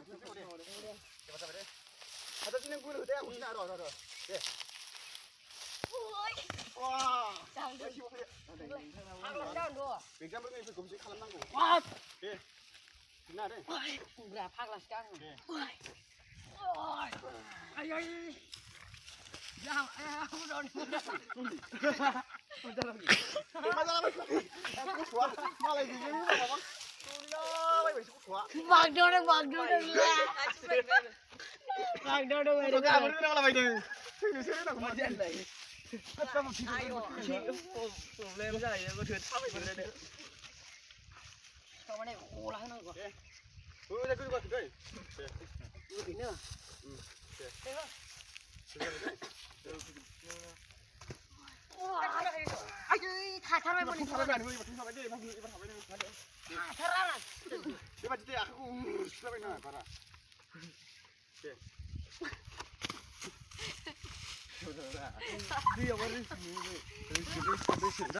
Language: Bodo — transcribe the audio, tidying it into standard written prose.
Ada sini gue lu deh, aku sini ada. Deh. Wah. Jangan dulu. Bejam bermain itu gomsi kalam nanggu. Wah. Deh. Sini ada. Berapa kelas sekarang? Ayo. Jangan, udah. Masalah apa? Aku tua. Malah gini apa, Bang? Magdonald. Ayo. Problem saya, aku duit apa ini? Kau mana ulah nang kau? Udah gue juga. Ini. Ayo, kasar apa ni? Kasaran. Dia macam aku siapa ini parah. Dia waris ni.